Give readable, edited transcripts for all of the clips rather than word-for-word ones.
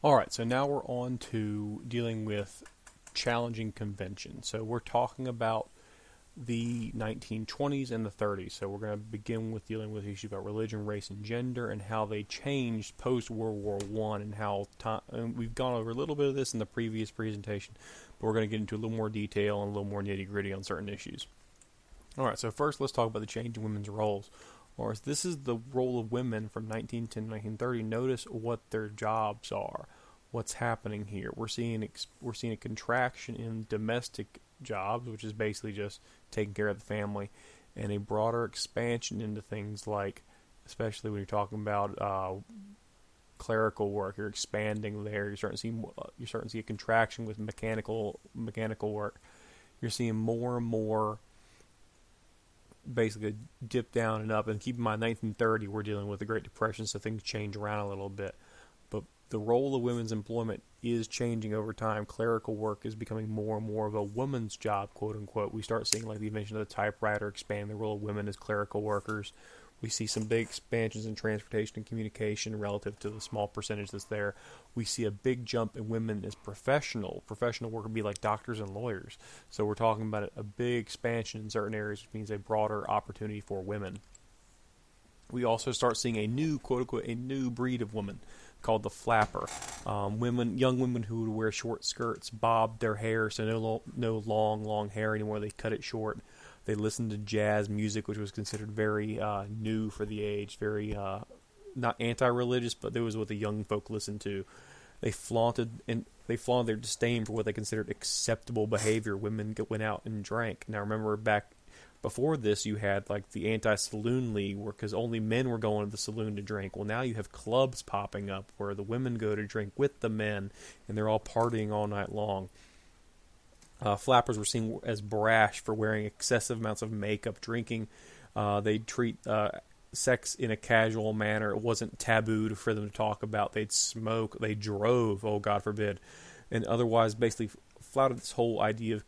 All right, so now we're on to dealing with challenging convention. So we're talking about the 1920s and the 30s. So we're going to begin with dealing with issues about religion, race, and gender, and how they changed post World War One, and how and we've gone over a little bit of this in the previous presentation, but we're going to get into a little more detail and a little more nitty gritty on certain issues. All right, so first let's talk about the change in women's roles. Or this is the role of women from 1910 to 1930. Notice what their jobs are. What's happening here? We're seeing a contraction in domestic jobs, which is basically just taking care of the family, and a broader expansion into things like, especially when you're talking about clerical work, you're expanding there. You're starting to see a contraction with mechanical work. You're seeing more and more basically dip down and up. And keep in mind, 1930, we're dealing with the Great Depression, so things change around a little bit. But the role of women's employment is changing over time. Clerical work is becoming more and more of a woman's job, quote unquote. We start seeing like the invention of the typewriter expand the role of women as clerical workers. We see some big expansions in transportation and communication relative to the small percentage that's there. We see a big jump in women as professional. Professional work would be like doctors and lawyers. So we're talking about a big expansion in certain areas, which means a broader opportunity for women. We also start seeing a new, quote unquote, a new breed of woman called the flapper. Young women who would wear short skirts, bob their hair, so no long hair anymore. They cut it short. They listened to jazz music, which was considered very new for the age, very not anti-religious, but that was what the young folk listened to. They flaunted their disdain for what they considered acceptable behavior. Women went out and drank. Now remember, back before this, you had like the anti-saloon league, because only men were going to the saloon to drink. Well, now you have clubs popping up where the women go to drink with the men, and they're all partying all night long. Flappers were seen as brash for wearing excessive amounts of makeup, drinking. They'd treat sex in a casual manner. It wasn't taboo for them to talk about. They'd smoke. They drove, oh God forbid, and otherwise basically flouted this whole idea of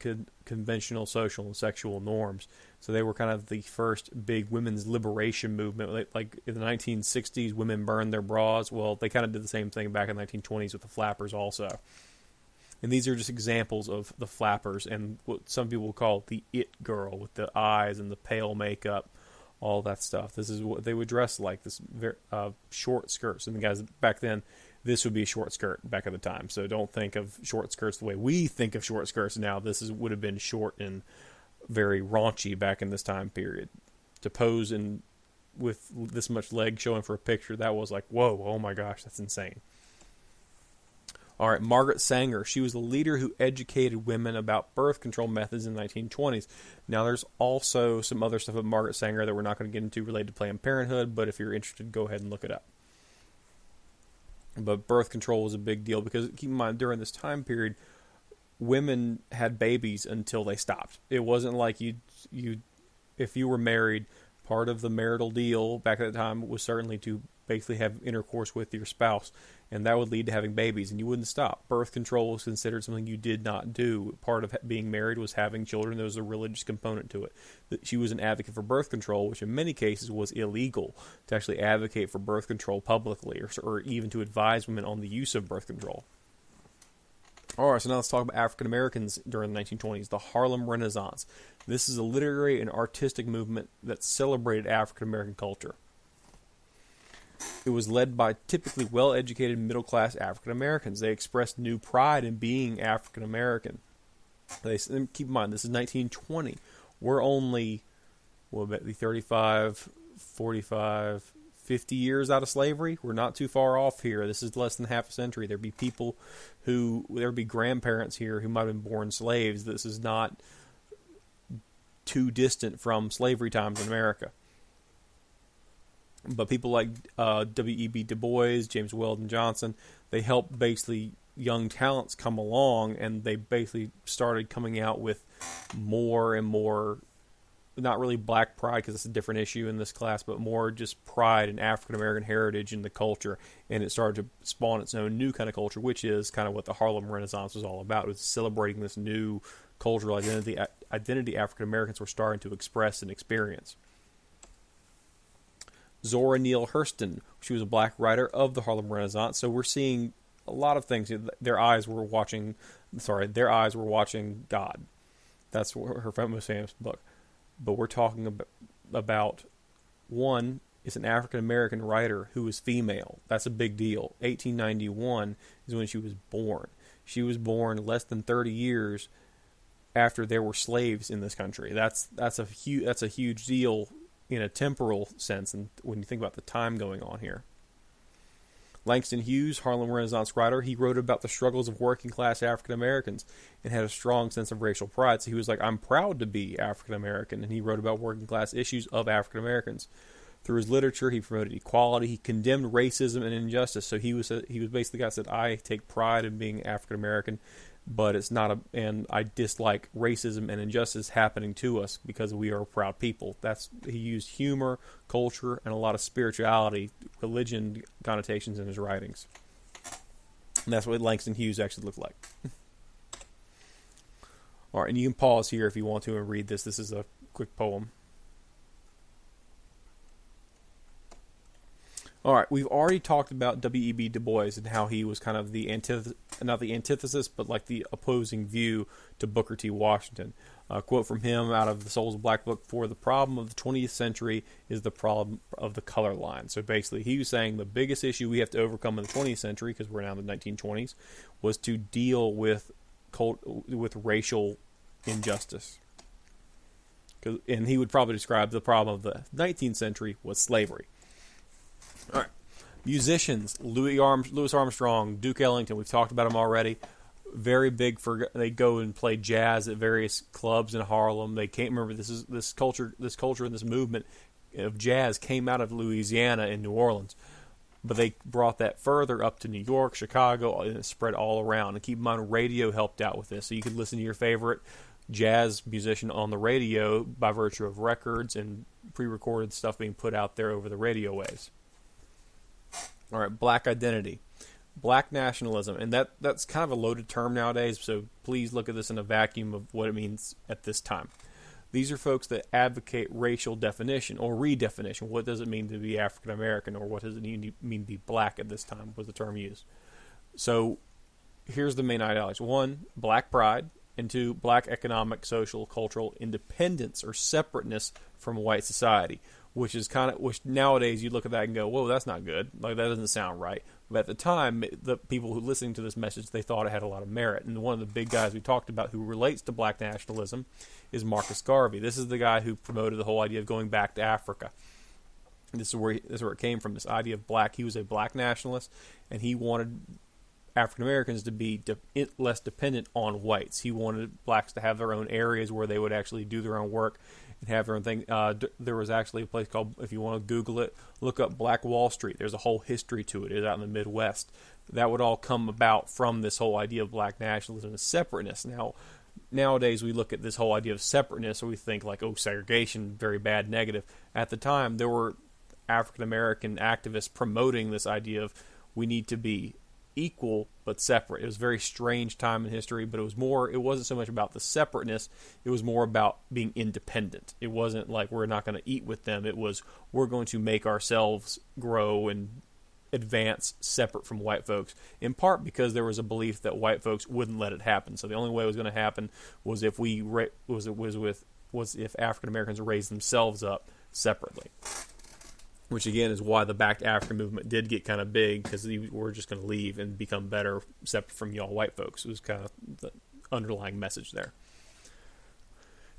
conventional social and sexual norms. So they were kind of the first big women's liberation movement. Like in the 1960s, women burned their bras. Well, they kind of did the same thing back in the 1920s with the flappers also. And these are just examples of the flappers and what some people call the it girl with the eyes and the pale makeup, all that stuff. This is what they would dress like, this very short skirts. And the guys back then, this would be a short skirt back at the time. So don't think of short skirts the way we think of short skirts now. Would have been short and very raunchy back in this time period. To pose with this much leg showing for a picture, that was like, whoa, oh my gosh, that's insane. All right, Margaret Sanger. She was the leader who educated women about birth control methods in the 1920s. Now, there's also some other stuff about Margaret Sanger that we're not going to get into related to Planned Parenthood, but if you're interested, go ahead and look it up. But birth control was a big deal because, keep in mind, during this time period, women had babies until they stopped. It wasn't like if you were married, part of the marital deal back at the time was certainly to basically have intercourse with your spouse, and that would lead to having babies, and you wouldn't stop. Birth control was considered something you did not do. Part of being married was having children. There was a religious component to it. She was an advocate for birth control, which in many cases was illegal to actually advocate for birth control publicly, or even to advise women on the use of birth control. All right, so now let's talk about African Americans during the 1920s, the Harlem Renaissance. This is a literary and artistic movement that celebrated African American culture. It was led by typically well-educated middle-class African Americans. They expressed new pride in being African American. Keep in mind, this is 1920. We're only, 35, 45, 50 years out of slavery. We're not too far off here. This is less than half a century. There'd be grandparents here who might have been born slaves. This is not too distant from slavery times in America. But people like W.E.B. Du Bois, James Weldon Johnson, they helped basically young talents come along, and they basically started coming out with more and more, not really black pride because it's a different issue in this class, but more just pride in African American heritage and the culture, and it started to spawn its own new kind of culture, which is kind of what the Harlem Renaissance was all about. It was celebrating this new cultural identity African Americans were starting to express and experience. Zora Neale Hurston, she was a black writer of the Harlem Renaissance, so we're seeing a lot of things. Their eyes were watching. Their eyes were watching God. That's her most famous book. But we're talking about one is an African American writer who was female. That's a big deal. 1891 is when she was born. She was born less than 30 years after there were slaves in this country. That's a huge deal in a temporal sense, and when you think about the time going on here. Langston Hughes, Harlem Renaissance writer, he wrote about the struggles of working class African Americans and had a strong sense of racial pride. So he was like, I'm proud to be African American, and he wrote about working class issues of African Americans. Through his literature, he promoted equality. He condemned racism and injustice. So he was basically the guy that said, I take pride in being African American, but it's not and I dislike racism and injustice happening to us because we are a proud people. He used humor, culture, and a lot of spirituality, religion connotations in his writings. And that's what Langston Hughes actually looked like. All right, and you can pause here if you want to and read this. This is a quick poem. All right, we've already talked about W.E.B. Du Bois and how he was kind of not the antithesis, but like the opposing view to Booker T. Washington. A quote from him out of the Souls of Black book: "For the problem of the 20th century is the problem of the color line." So basically, he was saying the biggest issue we have to overcome in the 20th century, because we're now in the 1920s, was to deal with racial injustice. And he would probably describe the problem of the 19th century was slavery. All right, musicians: Louis Armstrong, Duke Ellington. We've talked about them already. Very big they go and play jazz at various clubs in Harlem. They can't remember this culture and this movement of jazz came out of Louisiana and New Orleans, but they brought that further up to New York, Chicago, and it spread all around. And keep in mind, radio helped out with this, so you could listen to your favorite jazz musician on the radio by virtue of records and pre-recorded stuff being put out there over the radio waves. All right, black identity, black nationalism, and that's kind of a loaded term nowadays, so please look at this in a vacuum of what it means at this time. These are folks that advocate racial definition or redefinition. What does it mean to be African American, or what does it mean to be black at this time, was the term used. So here's the main ideology. 1, black pride, and 2, black economic, social, cultural independence or separateness from white society. Which nowadays you look at that and go, whoa, that's not good. Like, that doesn't sound right. But at the time, the people who listening to this message, they thought it had a lot of merit. And one of the big guys we talked about who relates to black nationalism is Marcus Garvey. This is the guy who promoted the whole idea of going back to Africa. This is where it came from, this idea of black. He was a black nationalist, and he wanted African Americans to be less dependent on whites. He wanted blacks to have their own areas where they would actually do their own work and have their own thing. There was actually a place called, if you want to Google it, look up Black Wall Street. There's a whole history to it. It's out in the Midwest. That would all come about from this whole idea of black nationalism and separateness. Now, nowadays we look at this whole idea of separateness and we think like, oh, segregation, very bad, negative. At the time, there were African American activists promoting this idea of we need to be equal but separate. It was a very strange time in history, but it wasn't so much about the separateness, it was more about being independent. It wasn't like we're not going to eat with them, it was we're going to make ourselves grow and advance separate from white folks, in part because there was a belief that white folks wouldn't let it happen. So the only way it was going to happen was if if African Americans raised themselves up separately. Which, again, is why the Back to Africa movement did get kind of big, because we're just going to leave and become better separate from y'all white folks. It was kind of the underlying message there.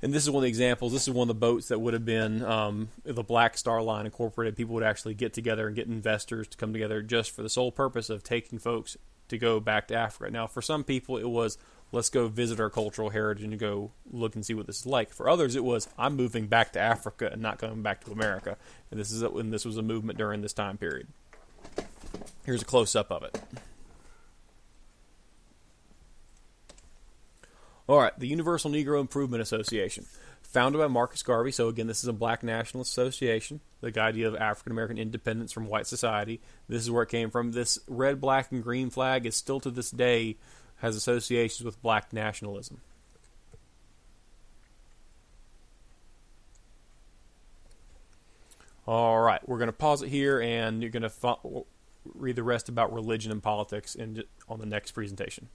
And this is one of the examples. This is one of the boats that would have been the Black Star Line Incorporated. People would actually get together and get investors to come together just for the sole purpose of taking folks to go back to Africa. Now, for some people, it was, let's go visit our cultural heritage and go look and see what this is like. For others, it was, I'm moving back to Africa and not coming back to America. And this was a movement during this time period. Here's a close-up of it. All right, the Universal Negro Improvement Association. Founded by Marcus Garvey. So again, this is a black nationalist association. The idea of African American independence from white society. This is where it came from. This red, black, and green flag is still to this day has associations with black nationalism. All right, we're going to pause it here, and you're going to read the rest about religion and politics on the next presentation.